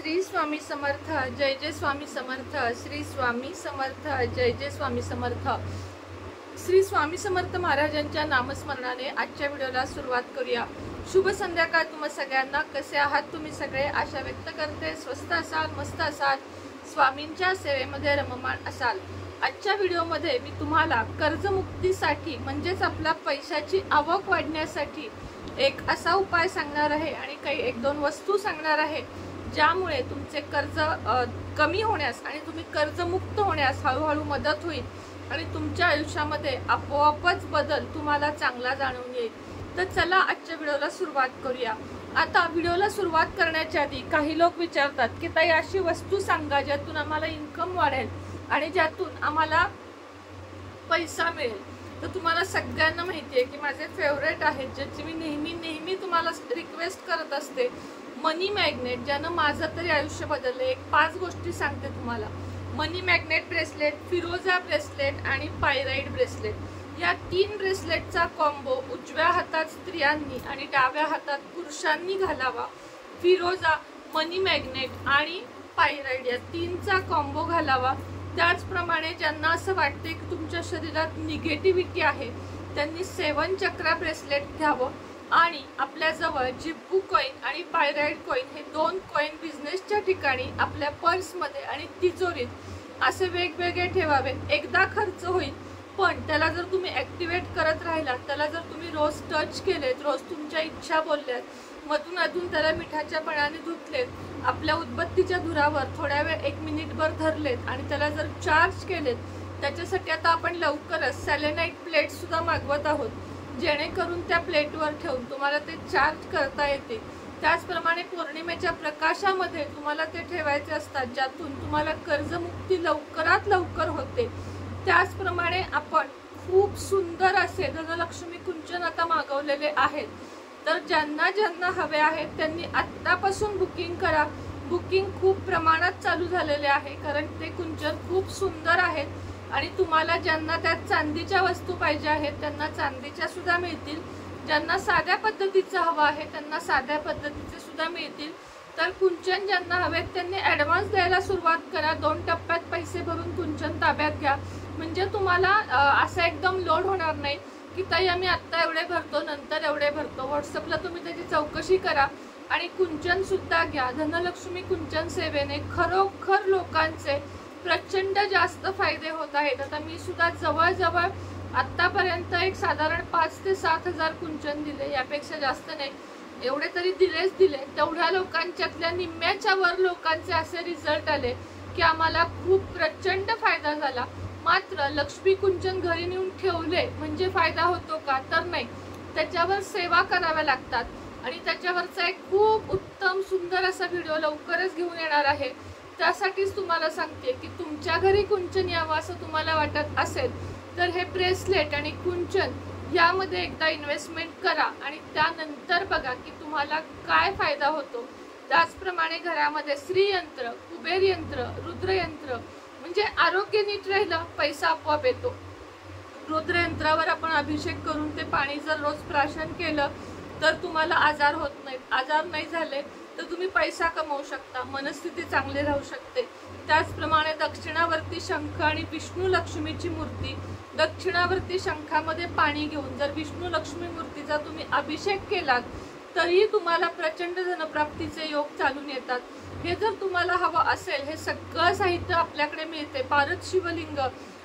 श्री स्वामी समर्थ, जय जय स्वामी समर्थ। श्री स्वामी समर्थ, जय जय स्वामी समर्थ। श्री स्वामी समर्थ महाराजांच्या नामस्मरणाने आजच्या व्हिडिओला सुरुवात करूया। शुभ संध्याकाळ तुम्हा सगळ्यांना। कसे आहात तुम्ही सगळे? आशा व्यक्त करते स्वस्त असाल, मस्त असाल, स्वामींच्या सेवेमध्ये रममाण असाल। आजच्या व्हिडिओमध्ये मी तुम्हाला कर्जमुक्तीसाठी म्हणजेच आपला पैशाची आवक वाढण्यासाठी एक असा उपाय सांगणार आहे आणि काही एक दोन वस्तू सांगणार आहे ज्यामुळे तुमचे कर्ज कमी होण्यास आणि तुम्ही कर्जमुक्त होण्यास हळूहळू मदत होईल आणि तुमच्या आयुष्यामध्ये आपोआपच बदल तुम्हाला चांगला जाणवून येईल। तर चला आजच्या व्हिडिओला सुरुवात करूया। आता व्हिडिओला सुरुवात करण्याच्या आधी काही लोक विचारतात की ताई अशी वस्तू सांगा ज्यातून आम्हाला इन्कम वाढेल आणि ज्यातून आम्हाला पैसा मिळेल। तर तुम्हाला सगळ्यांना माहिती आहे की माझे फेवरेट आहेत ज्याची मी नेहमी तुम्हाला रिक्वेस्ट करत असते, मनी मॅग्नेट, ज्यानं माझं तरी आयुष्य बदलले। एक 5 गोष्टी सांगते तुम्हाला। मनी मॅग्नेट ब्रेसलेट, फिरोजा ब्रेसलेट आणि पायराइड ब्रेसलेट या 3 ब्रेसलेटचा कॉम्बो उजव्या हातात स्त्रियांनी आणि डाव्या हातात पुरुषांनी घालावा। फिरोजा, मनी मॅग्नेट आणि पायराइड या 3चा कॉम्बो घालावा। त्याचप्रमाणे ज्यांना असं वाटते की तुमच्या शरीरात निगेटिव्हिटी आहे त्यांनी 7 चक्रा ब्रेसलेट घ्यावं आणि आपल्याजवळ जिब्बू कॉइन आणि पायराइड कॉइन हे 2 कॉइन बिझनेसच्या ठिकाणी आपल्या पर्समध्ये आणि तिजोरीत असे वेगवेगळे ठेवावे। एकदा खर्च होईल पण त्याला जर तुम्ही ॲक्टिवेट करत राहिलात, त्याला जर तुम्ही रोज टच केलेत, रोज तुमच्या इच्छा बोलल्यात, मधून अधून त्याला मिठाच्या पाण्याने धुतलेत, आपल्या उदबत्तीच्या धुरावर थोड्या वेळ 1 मिनिटभर धरलेत आणि त्याला जर चार्ज केलेत, त्याच्यासाठी आता आपण लवकरच सेलेनाइट प्लेट सुद्धा मागवत आहोत जेणेकरून त्या प्लेटवर ठेवून तुम्हाला ते चार्ज करता येते। त्याचप्रमाणे पौर्णिमेच्या प्रकाशामध्ये तुम्हाला ते ठेवायचे असतात ज्यातून तुम्हाला कर्जमुक्ती लवकरात लवकर होते। त्याचप्रमाणे आपण खूप सुंदर असे धनलक्ष्मी कुंचन आता मागवलेले आहेत। तर ज्यांना ज्यांना हवे आहेत त्यांनी आत्तापासून बुकिंग करा। बुकिंग खूप प्रमाणात चालू झालेले आहे कारण ते कुंचन खूप सुंदर आहेत आणि तुम्हाला ज्यांना त्यात चांदीच्या वस्तू पाहिजे आहेत त्यांना चांदीच्या सुद्धा मिळतील। ज्यांना साध्या पद्धतीचं हवं आहे त्यांना साध्या पद्धतीचे सुद्धा मिळतील। तर कुंचन ज्यांना हवेत त्यांनी ॲडव्हान्स द्यायला सुरुवात करा। 2 टप्प्यात पैसे भरून कुंचन ताब्यात घ्या म्हणजे तुम्हाला असं एकदम लोड होणार नाही की ताई आम्ही आत्ता एवढे भरतो नंतर एवढे भरतो। व्हॉट्सअपला तुम्ही त्याची चौकशी करा आणि कुंचन सुद्धा घ्या। धनलक्ष्मी कुंचन सेवेने खरोखर लोकांचे प्रचंड जास्त फायदे होत आहेत। आता मी सुद्धा जवळजवळ आत्तापर्यंत एक साधारण 5 ते 7 हजार कुंचन दिले, यापेक्षा जास्त नाही, एवढे तरी दिले। तेवढ्या लोकांच्यातल्या निम्म्याच्या वर लोकांचे असे रिझल्ट आले की आम्हाला खूप प्रचंड फायदा झाला। मात्र लक्ष्मी कुंचन घरी नेऊन ठेवले म्हणजे फायदा होतो का? तर नाही, त्याच्यावर सेवा कराव्या लागतात आणि त्याच्यावरचा एक खूप उत्तम सुंदर असा व्हिडिओ लवकरच घेऊन येणार आहे। त्यासाठीच तुम्हाला सांगते की तुमच्या घरी कुंचन यावं असं तुम्हाला वाटत असेल तर हे ब्रेसलेट आणि कुंचन यामध्ये एकदा इन्व्हेस्टमेंट करा आणि त्यानंतर बघा की तुम्हाला काय फायदा होतो। त्याचप्रमाणे घरामध्ये श्रीयंत्र, कुबेर यंत्र, रुद्रयंत्र म्हणजे आरोग्य नीट राहिलं पैसा आपोआप येतो। रुद्रयंत्रावर आपण अभिषेक करून ते पाणी जर रोज प्राशन केलं तर तुम्हाला आजार होत नाहीत। आजार नाही झाले तर तुम्ही पैसा कमवू शकता, मनस्थिती चांगली राहू शकते। त्याचप्रमाणे दक्षिणावर्ती शंख आणि विष्णू लक्ष्मीची मूर्ती, दक्षिणावर्ती शंखामध्ये पाणी घेऊन जर विष्णू लक्ष्मी मूर्तीचा तुम्ही अभिषेक केलात तरी तुम्हाला प्रचंड धनप्राप्तीचे योग चालून येतात। हे जर तुम्हाला हवं असेल हे सगळं साहित्य आपल्याकडे मिळते। पारद शिवलिंग,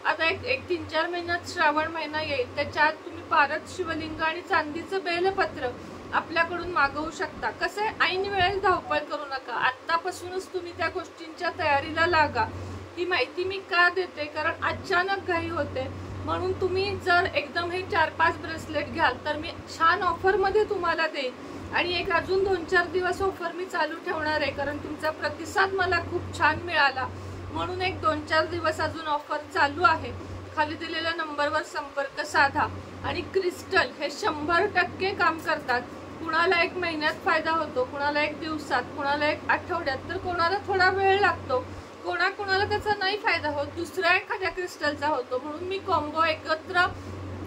आता एक 3-4 महिन्यात श्रावण महिना येईल, त्याच्यात तुम्ही पारद शिवलिंग आणि चांदीचं बेलपत्र आपल्याकडून मागवू शकता। कसं आहे, ऐन वेळेस धावपळ करू नका, आत्तापासूनच तुम्ही त्या गोष्टींच्या तयारीला लागा। ही माहिती मी का देते कारण अचानक घाई होते, म्हणून तुम्ही जर एकदम हे 4-5 ब्रेसलेट घ्याल तर मी छान ऑफरमध्ये तुम्हाला देईन आणि एक अजून 2-4 दिवस ऑफर मी चालू ठेवणार आहे कारण तुमचा प्रतिसाद मला खूप छान मिळाला, म्हणून एक 2-4 दिवस अजून ऑफर चालू आहे। खाली दिलेल्या नंबरवर संपर्क साधा आणि क्रिस्टल हे 100% काम करतात। कुणाला 1 महिन्यात फायदा होतो, कुणाला 1 दिवसात, कुणाला 1 आठवड्यात, तर कोणाला थोडा वेळ लागतो, कोणाला त्याचा नाही फायदा होत, दुसऱ्या एखाद्या क्रिस्टलचा होतो। म्हणून मी कॉम्बो एकत्र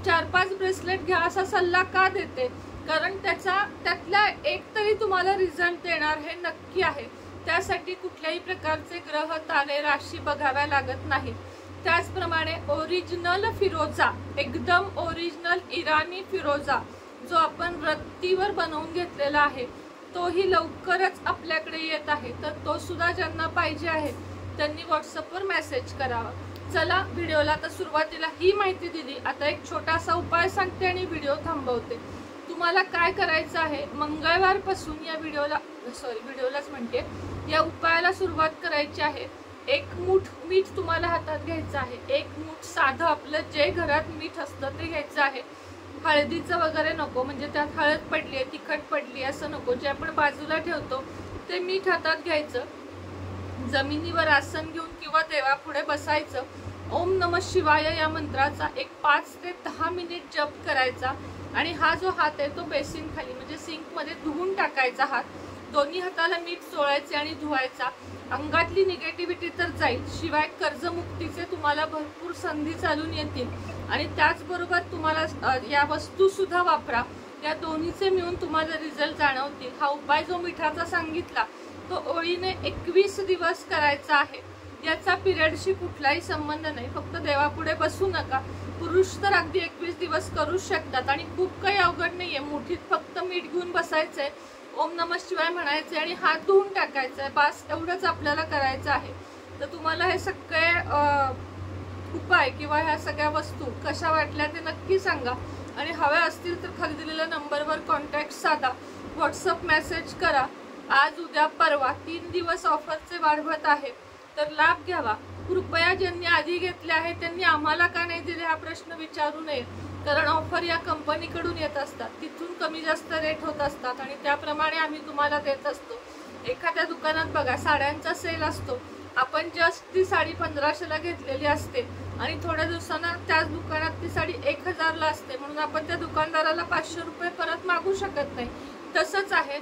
4-5 ब्रेसलेट घ्या असा सल्ला का देते कारण त्यातला एक तरी तुम्हाला रिझल्ट देणार हे नक्की आहे। त्यासाठी कुठल्याही प्रकारचे ग्रह तारे राशी बघाव्या लागत नाही। त्याचप्रमाणे ओरिजिनल फिरोजा, एकदम ओरिजिनल इराणी फिरोजा जो आपण रत्तीवर बनवून घेतलेला आहे तोही लवकरच आपल्याकडे येत आहे। तर तो सुद्धा ज्यांना पाहिजे आहे त्यांनी व्हॉट्सअपवर मेसेज करावा। चला व्हिडिओला तर सुरुवातीला ही माहिती दिली, आता एक छोटासा उपाय सांगते आणि व्हिडिओ थांबवते। तुम्हाला काय करायचं आहे, मंगळवारपासून या व्हिडिओलाच म्हणते, या उपायाला सुरुवात करायची आहे। एक मूठ मीठ तुम्हाला हातात घ्यायचं आहे, एक मूठ साधं आपलं जे घरात मीठ असतं ते घ्यायचं आहे। हळदीचं वगैरे नको, म्हणजे त्यात हळद पडली आहे, तिखट पडली असं नको, जे आपण बाजूला ठेवतो ते मीठ हातात घ्यायचं। जमिनीवर आसन घेऊन किंवा देवापुढे बसायचं। ओम नमः शिवाय या मंत्राचा एक 5 ते 10 मिनिट जप करायचा आणि हा जो हात आहे तो बेसिन खाली म्हणजे सिंक मध्ये धुवून टाकायचा हात। दोन्ही हाताला मीठ चोळायचे आणि धुवायचा। अंगातली निगेटिव्हिटी तर जाईल, शिवाय कर्जमुक्तीचे तुम्हाला भरपूर संधी चालून येतील आणि त्याचबरोबर तुम्हाला या वस्तू सुद्धा वापरा, या दोन्हीचे मिळून तुम्हाला रिझल्ट जाणवतील। हा उपाय जो मिठाचा सांगितला तो ओळीने 21 दिवस करायचा आहे। याचा पिरियडशी कुठलाही संबंध नाही, फक्त देवापुढे बसू नका। पुरुष तर अगदी 21 दिवस करू शकतात आणि खूप काही अवघड नाहीये। मुठीत फक्त मीठ घेऊन बसायचंय, ओम नमः शिवाय म्हणायचे आणि हात धुवून टाकायचे, बस एवढंच आपल्याला करायचं आहे। तर तुम्हाला हे सगळे उपाय किंवा ह्या सगळ्या वस्तू कशा वाटल्या ते नक्की सांगा आणि हव्या असतील तर खाली दिलेल्या नंबरवर कॉन्टॅक्ट साधा, व्हॉट्सअप मेसेज करा। आज उद्या परवा 3 दिवस ऑफरचे वाढवत आहे, तर लाभ घ्यावा। कृपया ज्यांनी आधी घेतले आहे त्यांनी आम्हाला का नाही दिले हा प्रश्न विचारू नये, कारण ऑफर या कंपनीकडून येत असतात, तिथून कमी जास्त रेट होत असतात आणि त्याप्रमाणे आम्ही तुम्हाला देत असतो। एखाद्या दुकानात बघा साड्यांचा सेल असतो, आपण जस्ट ती साडी 1500ला घेतलेली असते आणि थोड्या दिवसांना त्याच दुकानात ती साडी 1000ला असते, म्हणून आपण त्या दुकानदाराला 500 रुपये परत मागू शकत नाही। तसंच आहे,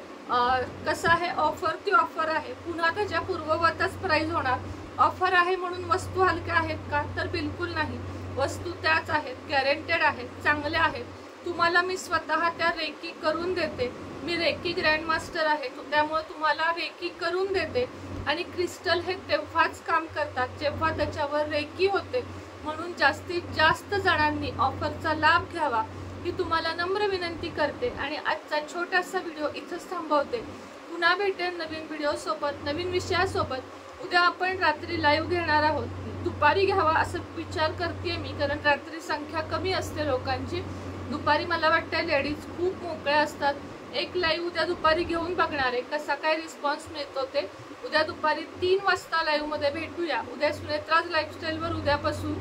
कसं आहे, ऑफर ती ऑफर आहे, पुन्हा त्याच्या पूर्ववतच प्राइस होणार। ऑफर आहे म्हणून वस्तू हलक्या आहेत का, तर बिलकुल नाही, वस्तू त्याच आहेत, गॅरंटेड आहेत, चांगल्या आहेत। तुम्हाला मी स्वतः त्या रेकी करून देते, मी रेकी ग्रँड मास्टर आहे, त्यामुळे तुम्हाला रेकी करून देते आणि क्रिस्टल हे तेव्हाच काम करतात जेव्हा त्याच्यावर रेकी होते। म्हणून जास्तीत जास्त जणांनी ऑफरचा लाभ घ्यावा ही तुम्हाला नम्र विनंती करते आणि आजचा छोटासा व्हिडिओ इथंच थांबवते। पुन्हा भेटेन नवीन व्हिडिओ सोबत, नवीन विषयासोबत। उद्या आपण रात्री लाईव्ह घेणार आहोत, दुपारी घ्यावा असं विचार करते मी, कारण रात्री संख्या कमी असते लोकांची। दुपारी मला वाटतं लेडीज खूप मोकळ्या असतात। एक लाईव्ह उद्या दुपारी घेऊन बघणार आहे, कसा काय रिस्पॉन्स मिळतो ते। उद्या दुपारी 3 वाजता लाईव्ह मध्ये भेटूया। उद्या सुनेत्राज लाईफस्टाईलवर उद्यापासून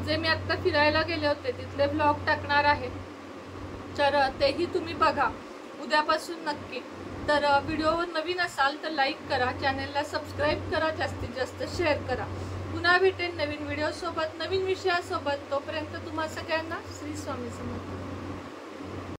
जे मी आता फिरायला गेले होते तिथले ब्लॉग टाकणार आहे, तर तेही तुम्ही बघा उद्यापासून नक्की। तर व्हिडिओवर नवीन असाल तर लाईक करा, चॅनलला सबस्क्राईब करा, जास्तीत जास्त शेअर करा। पुन्हा भेटेन नवीन व्हिडिओ सोबत, नवीन विषयासोबत। तोपर्यंत तुम्हा सगळ्यांना श्री स्वामी समर्थ।